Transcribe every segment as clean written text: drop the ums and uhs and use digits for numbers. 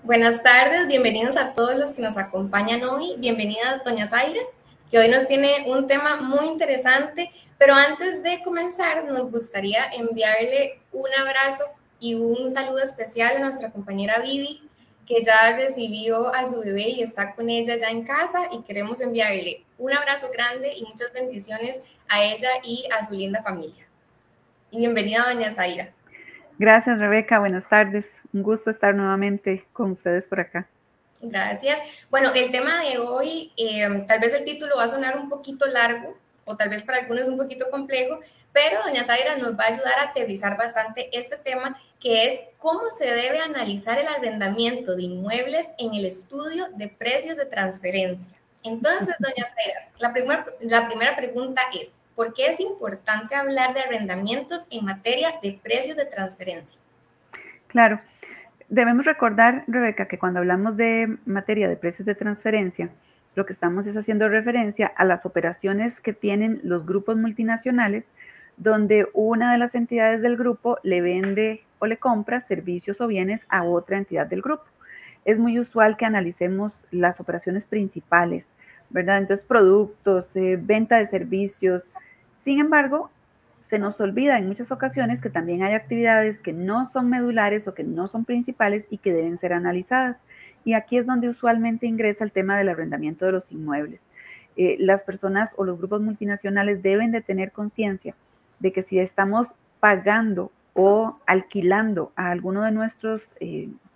Buenas tardes, bienvenidos a todos los que nos acompañan hoy. Bienvenida, doña Zaira, que hoy nos tiene un tema muy interesante. Pero antes de comenzar, nos gustaría enviarle un abrazo y un saludo especial a nuestra compañera Vivi, que ya recibió a su bebé y está con ella ya en casa. Y queremos enviarle un abrazo grande y muchas bendiciones a ella y a su linda familia. Y bienvenida, doña Zaira. Gracias, Rebeca. Buenas tardes. Un gusto estar nuevamente con ustedes por acá. Gracias. Bueno, el tema de hoy, tal vez el título va a sonar un poquito largo o tal vez para algunos un poquito complejo, pero doña Zaira nos va a ayudar a aterrizar bastante este tema, que es cómo se debe analizar el arrendamiento de inmuebles en el estudio de precios de transferencia. Entonces, doña Zaira, la primera pregunta es, ¿por qué es importante hablar de arrendamientos en materia de precios de transferencia? Claro, debemos recordar, Rebeca, que cuando hablamos de materia de precios de transferencia, lo que estamos es haciendo referencia a las operaciones que tienen los grupos multinacionales, donde una de las entidades del grupo le vende o le compra servicios o bienes a otra entidad del grupo. Es muy usual que analicemos las operaciones principales, ¿verdad? Entonces, productos, venta de servicios. Sin embargo, se nos olvida en muchas ocasiones que también hay actividades que no son medulares o que no son principales y que deben ser analizadas. Y aquí es donde usualmente ingresa el tema del arrendamiento de los inmuebles. Las personas o los grupos multinacionales deben de tener conciencia de que si estamos pagando o alquilando a alguno de nuestros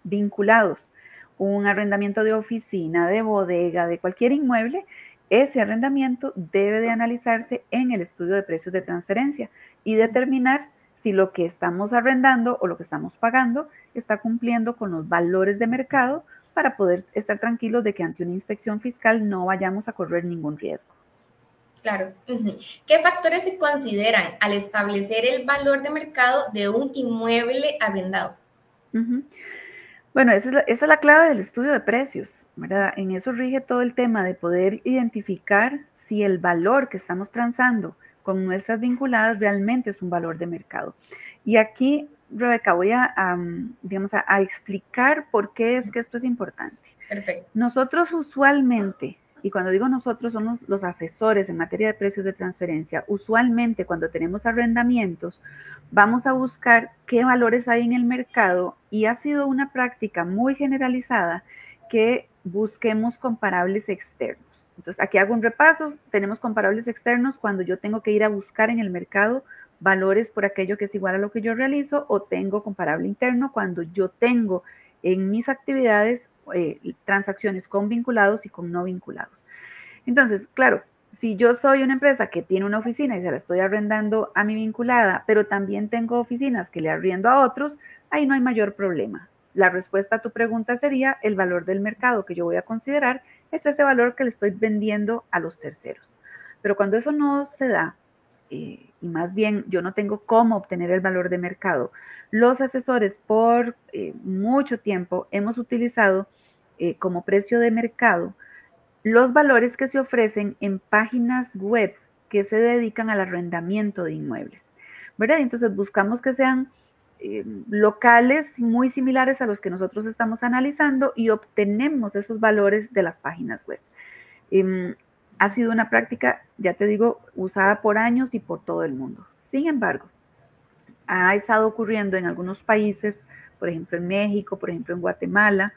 vinculados un arrendamiento de oficina, de bodega, de cualquier inmueble, ese arrendamiento debe de analizarse en el estudio de precios de transferencia y determinar si lo que estamos arrendando o lo que estamos pagando está cumpliendo con los valores de mercado para poder estar tranquilos de que ante una inspección fiscal no vayamos a correr ningún riesgo. Claro. ¿Qué factores se consideran al establecer el valor de mercado de un inmueble arrendado? Bueno, esa es la clave del estudio de precios, ¿verdad? En eso rige todo el tema de poder identificar si el valor que estamos transando con nuestras vinculadas realmente es un valor de mercado. Y aquí, Rebeca, voy digamos, a explicar por qué es que esto es importante. Perfecto. Nosotros usualmente, y cuando digo nosotros somos los asesores en materia de precios de transferencia, usualmente cuando tenemos arrendamientos, vamos a buscar qué valores hay en el mercado y ha sido una práctica muy generalizada que busquemos comparables externos. Entonces, aquí hago un repaso, tenemos comparables externos cuando yo tengo que ir a buscar en el mercado valores por aquello que es igual a lo que yo realizo, o tengo comparable interno cuando yo tengo en mis actividades transacciones con vinculados y con no vinculados. Entonces, claro, si yo soy una empresa que tiene una oficina y se la estoy arrendando a mi vinculada, pero también tengo oficinas que le arriendo a otros, ahí no hay mayor problema. La respuesta a tu pregunta sería el valor del mercado que yo voy a considerar es ese valor que le estoy vendiendo a los terceros. Pero cuando eso no se da, y más bien yo no tengo cómo obtener el valor de mercado, los asesores por mucho tiempo hemos utilizado como precio de mercado los valores que se ofrecen en páginas web que se dedican al arrendamiento de inmuebles, ¿verdad? Entonces buscamos que sean locales muy similares a los que nosotros estamos analizando y obtenemos esos valores de las páginas web. Ha sido una práctica, ya te digo, usada por años y por todo el mundo. Sin embargo, ha estado ocurriendo en algunos países, por ejemplo en México, por ejemplo en Guatemala,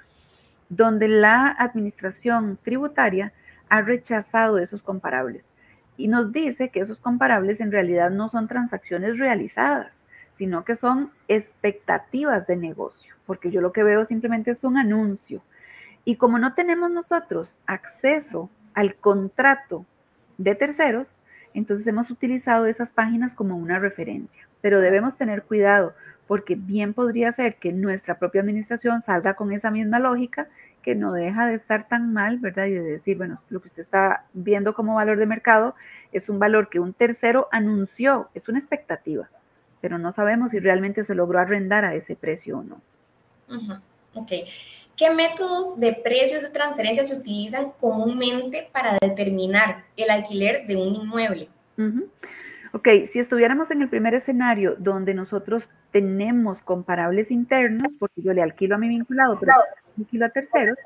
donde la administración tributaria ha rechazado esos comparables y nos dice que esos comparables en realidad no son transacciones realizadas, sino que son expectativas de negocio, porque yo lo que veo simplemente es un anuncio. Y como no tenemos nosotros acceso al contrato de terceros, entonces hemos utilizado esas páginas como una referencia. Pero debemos tener cuidado porque bien podría ser que nuestra propia administración salga con esa misma lógica que no deja de estar tan mal, ¿verdad? Y de decir, bueno, lo que usted está viendo como valor de mercado es un valor que un tercero anunció, es una expectativa, pero no sabemos si realmente se logró arrendar a ese precio o no. Ok. ¿Qué métodos de precios de transferencia se utilizan comúnmente para determinar el alquiler de un inmueble? Ok, si estuviéramos en el primer escenario donde nosotros tenemos comparables internos, porque yo le alquilo a mi vinculado, pero alquilo a terceros,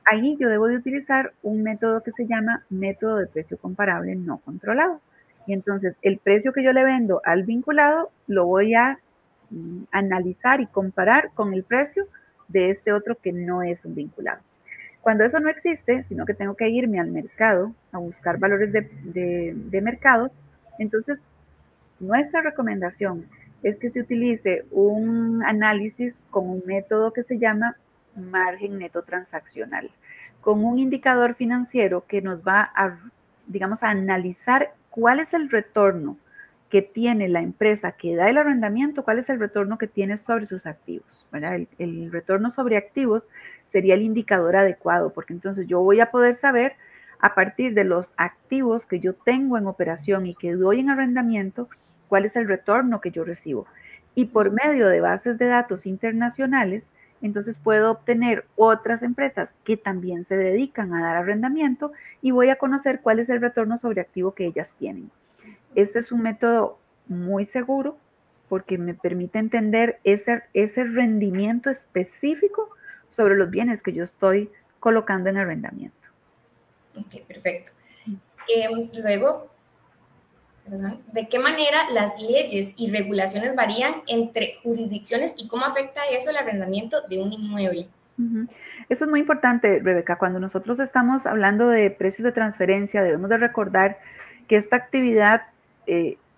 ahí yo debo de utilizar un método que se llama método de precio comparable no controlado. Y entonces el precio que yo le vendo al vinculado lo voy a analizar y comparar con el precio de este otro que no es un vinculado. Cuando eso no existe, sino que tengo que irme al mercado a buscar valores de mercado, entonces nuestra recomendación es que se utilice un análisis con un método que se llama margen neto transaccional, con un indicador financiero que nos va a, digamos, a analizar cuál es el retorno que tiene la empresa que da el arrendamiento, cuál es el retorno que tiene sobre sus activos. El retorno sobre activos sería el indicador adecuado, porque entonces yo voy a poder saber a partir de los activos que yo tengo en operación y que doy en arrendamiento, cuál es el retorno que yo recibo. Y por medio de bases de datos internacionales, entonces puedo obtener otras empresas que también se dedican a dar arrendamiento y voy a conocer cuál es el retorno sobre activo que ellas tienen. Este es un método muy seguro porque me permite entender ese rendimiento específico sobre los bienes que yo estoy colocando en arrendamiento. Ok, perfecto. Luego, ¿de qué manera las leyes y regulaciones varían entre jurisdicciones y cómo afecta eso el arrendamiento de un inmueble? Eso es muy importante, Rebeca. Cuando nosotros estamos hablando de precios de transferencia, debemos de recordar que esta actividad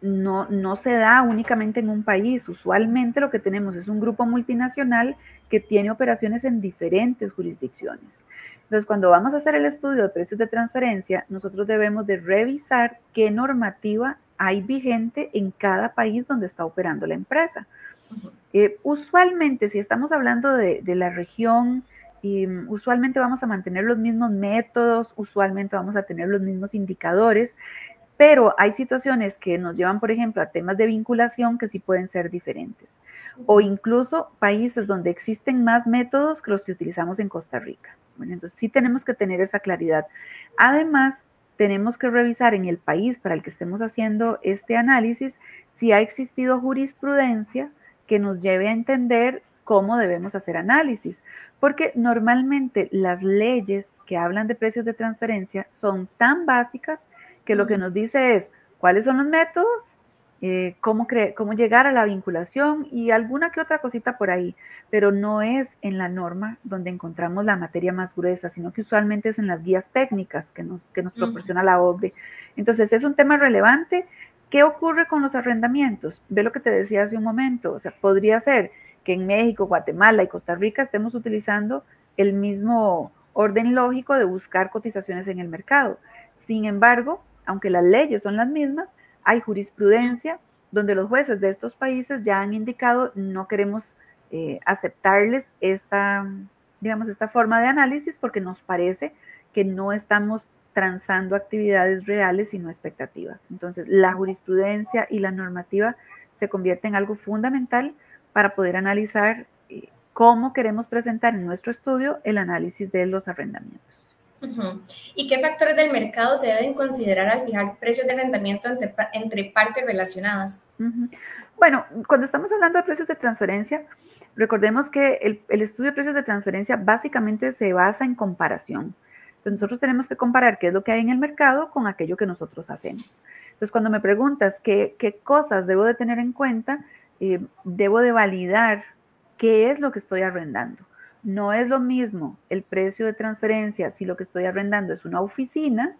no se da únicamente en un país. Usualmente lo que tenemos es un grupo multinacional que tiene operaciones en diferentes jurisdicciones. Entonces, cuando vamos a hacer el estudio de precios de transferencia, nosotros debemos de revisar qué normativa hay vigente en cada país donde está operando la empresa. Usualmente, si estamos hablando de la región, usualmente vamos a mantener los mismos métodos, usualmente vamos a tener los mismos indicadores, pero hay situaciones que nos llevan, por ejemplo, a temas de vinculación que sí pueden ser diferentes. O incluso países donde existen más métodos que los que utilizamos en Costa Rica. Bueno, entonces sí tenemos que tener esa claridad. Además, tenemos que revisar en el país para el que estemos haciendo este análisis si ha existido jurisprudencia que nos lleve a entender cómo debemos hacer análisis, porque normalmente las leyes que hablan de precios de transferencia son tan básicas que lo que nos dice es cuáles son los métodos, cómo llegar a la vinculación y alguna que otra cosita por ahí, pero no es en la norma donde encontramos la materia más gruesa, sino que usualmente es en las guías técnicas que nos proporciona la OCDE. Entonces es un tema relevante. ¿Qué ocurre con los arrendamientos? Ve lo que te decía hace un momento, o sea, podría ser que en México, Guatemala y Costa Rica estemos utilizando el mismo orden lógico de buscar cotizaciones en el mercado. Sin embargo, aunque las leyes son las mismas, hay jurisprudencia donde los jueces de estos países ya han indicado no queremos aceptarles esta forma de análisis porque nos parece que no estamos transando actividades reales sino expectativas. Entonces, la jurisprudencia y la normativa se convierten en algo fundamental para poder analizar cómo queremos presentar en nuestro estudio el análisis de los arrendamientos. ¿Y qué factores del mercado se deben considerar al fijar precios de arrendamiento entre partes relacionadas? Bueno, cuando estamos hablando de precios de transferencia, recordemos que el estudio de precios de transferencia básicamente se basa en comparación. Entonces nosotros tenemos que comparar qué es lo que hay en el mercado con aquello que nosotros hacemos. Entonces cuando me preguntas qué cosas debo de tener en cuenta, debo de validar qué es lo que estoy arrendando. No es lo mismo el precio de transferencia si lo que estoy arrendando es una oficina,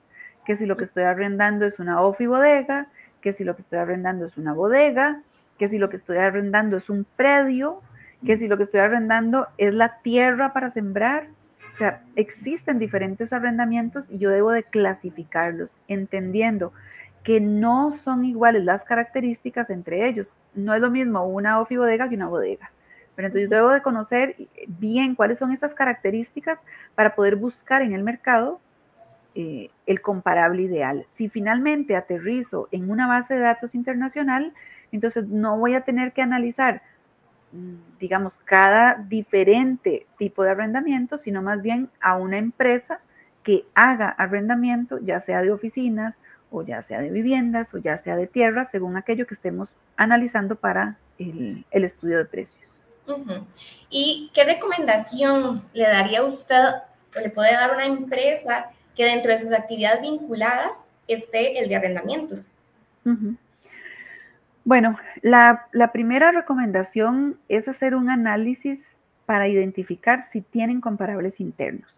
que si lo que estoy arrendando es una ofibodega, que si lo que estoy arrendando es una bodega, que si lo que estoy arrendando es un predio, que si lo que estoy arrendando es la tierra para sembrar. O sea, existen diferentes arrendamientos y yo debo de clasificarlos, entendiendo que no son iguales las características entre ellos. No es lo mismo una ofibodega que una bodega. Pero entonces yo debo de conocer bien cuáles son estas características para poder buscar en el mercado el comparable ideal. Si finalmente aterrizo en una base de datos internacional, entonces no voy a tener que analizar, digamos, cada diferente tipo de arrendamiento, sino más bien a una empresa que haga arrendamiento, ya sea de oficinas o ya sea de viviendas o ya sea de tierra, según aquello que estemos analizando para el estudio de precios. Ujú. ¿Y qué recomendación le daría usted o le puede dar una empresa que dentro de sus actividades vinculadas esté el de arrendamientos? Ujú. Bueno, la primera recomendación es hacer un análisis para identificar si tienen comparables internos,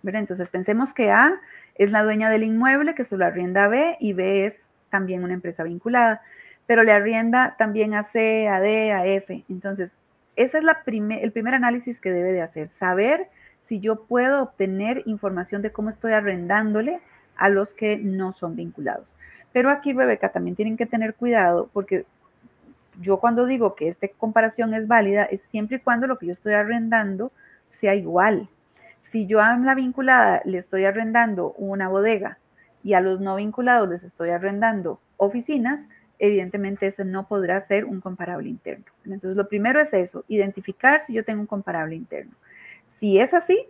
¿verdad? Entonces pensemos que A es la dueña del inmueble que se lo arrienda a B y B es también una empresa vinculada, pero le arrienda también a C, a D, a F. Entonces, ese es el primer análisis que debe de hacer, saber si yo puedo obtener información de cómo estoy arrendándole a los que no son vinculados. Pero aquí, Rebeca, también tienen que tener cuidado porque yo cuando digo que esta comparación es válida es siempre y cuando lo que yo estoy arrendando sea igual. Si yo a la vinculada le estoy arrendando una bodega y a los no vinculados les estoy arrendando oficinas, evidentemente eso no podrá ser un comparable interno. Entonces lo primero es eso, identificar si yo tengo un comparable interno. Si es así,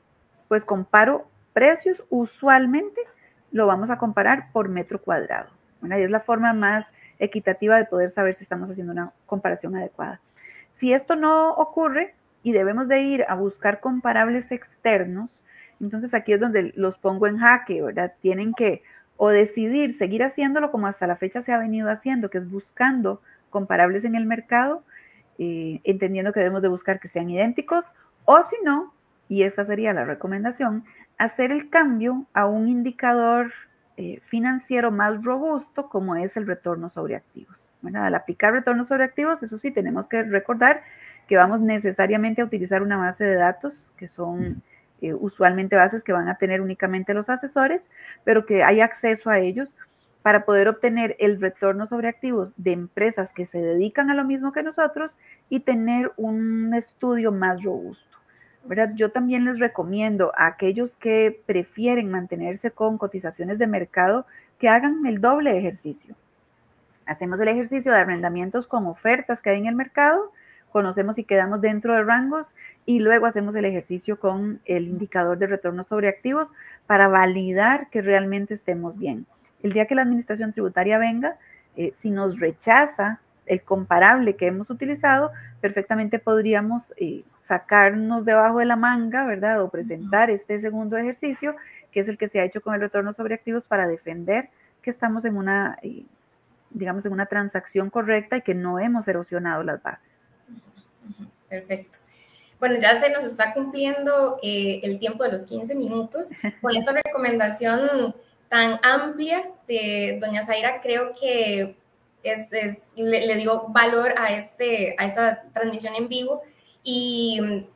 pues comparo precios, usualmente lo vamos a comparar por metro cuadrado. ¿Verdad? Y es la forma más equitativa de poder saber si estamos haciendo una comparación adecuada. Si esto no ocurre y debemos de ir a buscar comparables externos, entonces aquí es donde los pongo en jaque, ¿verdad? Tienen que o decidir seguir haciéndolo como hasta la fecha se ha venido haciendo, que es buscando comparables en el mercado, entendiendo que debemos de buscar que sean idénticos, o si no, y esta sería la recomendación, hacer el cambio a un indicador financiero más robusto como es el retorno sobre activos. ¿Verdad? Al aplicar retorno sobre activos, eso sí, tenemos que recordar que vamos necesariamente a utilizar una base de datos que son usualmente bases que van a tener únicamente los asesores, pero que hay acceso a ellos para poder obtener el retorno sobre activos de empresas que se dedican a lo mismo que nosotros y tener un estudio más robusto. ¿Verdad? Yo también les recomiendo a aquellos que prefieren mantenerse con cotizaciones de mercado que hagan el doble ejercicio. Hacemos el ejercicio de arrendamientos con ofertas que hay en el mercado, conocemos si quedamos dentro de rangos y luego hacemos el ejercicio con el indicador de retorno sobre activos para validar que realmente estemos bien. El día que la administración tributaria venga, si nos rechaza el comparable que hemos utilizado, perfectamente podríamos sacarnos debajo de la manga, ¿verdad? O presentar este segundo ejercicio, que es el que se ha hecho con el retorno sobre activos para defender que estamos en una, digamos, en una transacción correcta y que no hemos erosionado las bases. Perfecto. Bueno, ya se nos está cumpliendo el tiempo de los 15 minutos. Con esta recomendación tan amplia de doña Zaira, creo que le dio valor a esa transmisión en vivo. Y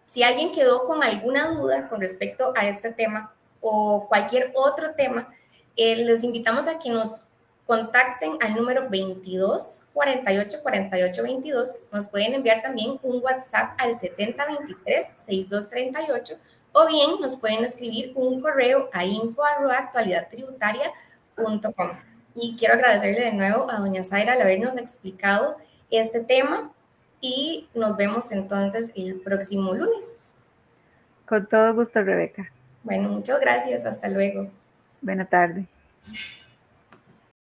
si alguien quedó con alguna duda con respecto a este tema o cualquier otro tema, les invitamos a que nos contacten al número 22 48 48 22. Nos pueden enviar también un WhatsApp al 7023 6238 o bien nos pueden escribir un correo a info@actualidadtributaria.com. Y quiero agradecerle de nuevo a doña Zaira al habernos explicado este tema y nos vemos entonces el próximo lunes. Con todo gusto, Rebeca. Bueno, muchas gracias. Hasta luego. Buena tarde.